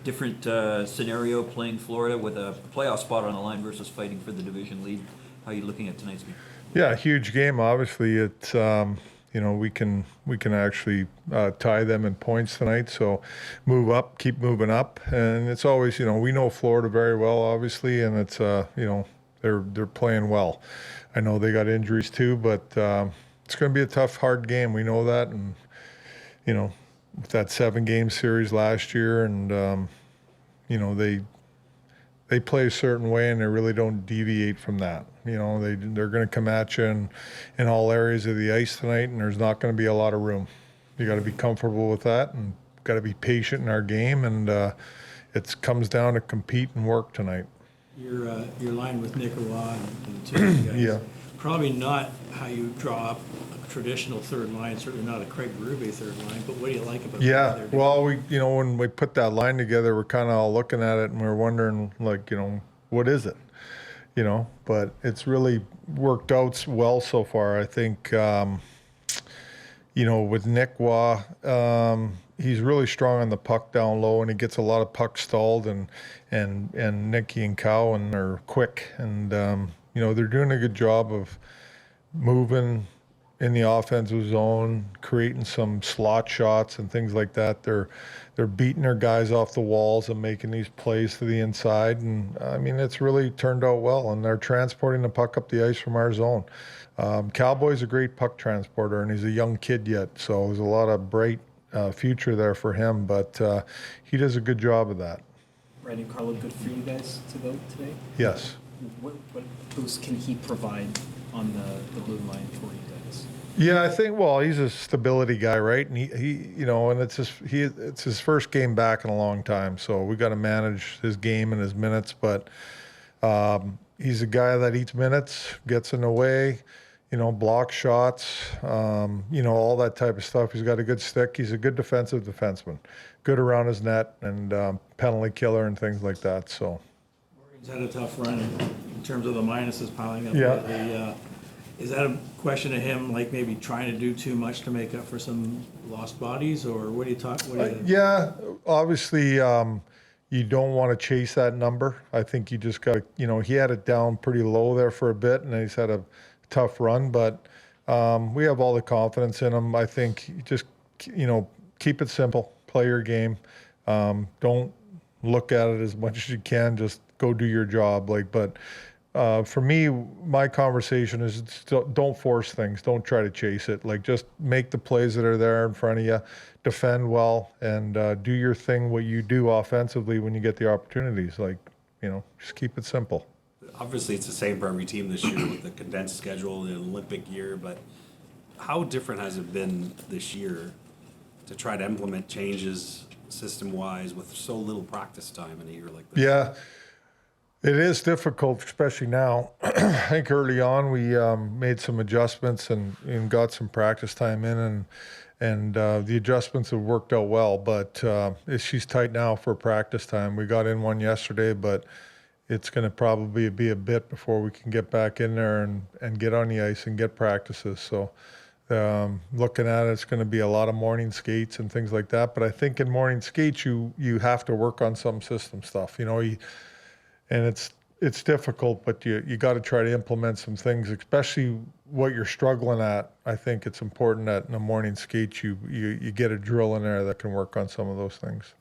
different scenario playing Florida with a playoff spot on the line versus fighting for the division lead. How are you looking at tonight's game? Yeah, huge game. Obviously, it's we can actually tie them in points tonight. So move up, keep moving up, and it's always we know Florida very well, obviously, and it's they're playing well. I know they got injuries too, but it's going to be a tough, hard game. We know that, and with that 7-game series last year, and they play a certain way and they really don't deviate from that. They're going to come at you in all areas of the ice tonight, and there's not going to be a lot of room. You got to be comfortable with that, and got to be patient in our game, and it comes down to compete and work tonight. Your line with Nicola and the two of you guys, Yeah. probably not how you draw up a traditional third line, certainly not a Craig Berube third line, but what do you like about Yeah, it? well, when we put that line together, we're kind of all looking at it and we're wondering, what is it? But it's really worked out well so far. I think, with Nick Waugh, he's really strong on the puck down low, and he gets a lot of puck stalled, and Nicky and Cowan are quick, and they're doing a good job of moving in the offensive zone, creating some slot shots and things like that. They're beating their guys off the walls and making these plays to the inside, and it's really turned out well, and they're transporting the puck up the ice from our zone. Cowboy's a great puck transporter, and he's a young kid yet, so there's a lot of bright future there for him, but he does a good job of that. Randy Carlo, good for you guys to vote today? Yes. What boost can he provide on the blue line for you guys? Yeah, I think, well, he's a stability guy, right? And he and it's his first game back in a long time, so we got to manage his game and his minutes, but he's a guy that eats minutes, gets in the way, block shots, all that type of stuff. He's got a good stick. He's a good defensive defenseman, good around his net, and penalty killer and things like that. So Morgan's had a tough run in terms of the minuses piling up. Yeah. Lately. Is that a question of him, like maybe trying to do too much to make up for some lost bodies, or what do you talk? Yeah, obviously, you don't want to chase that number. I think you just got to, he had it down pretty low there for a bit, and he's had a tough run, but we have all the confidence in him. I think just, keep it simple, play your game. Don't look at it as much as you can, just go do your job. For me, my conversation is don't force things. Don't try to chase it. Just make the plays that are there in front of you, defend well, and do your thing, what you do offensively when you get the opportunities. Just keep it simple. Obviously, it's the same for every team this year with the condensed schedule, the Olympic year, but how different has it been this year to try to implement changes system-wise with so little practice time in a year like this? Yeah. It is difficult, especially now. I think early on we made some adjustments and got some practice time in, and the adjustments have worked out well. But she's tight now for practice time. We got in one yesterday, but it's going to probably be a bit before we can get back in there and get on the ice and get practices. So looking at it, it's going to be a lot of morning skates and things like that. But I think in morning skates, you have to work on some system stuff. And it's difficult, but you got to try to implement some things, especially what you're struggling at. I think it's important that in a morning skate you get a drill in there that can work on some of those things.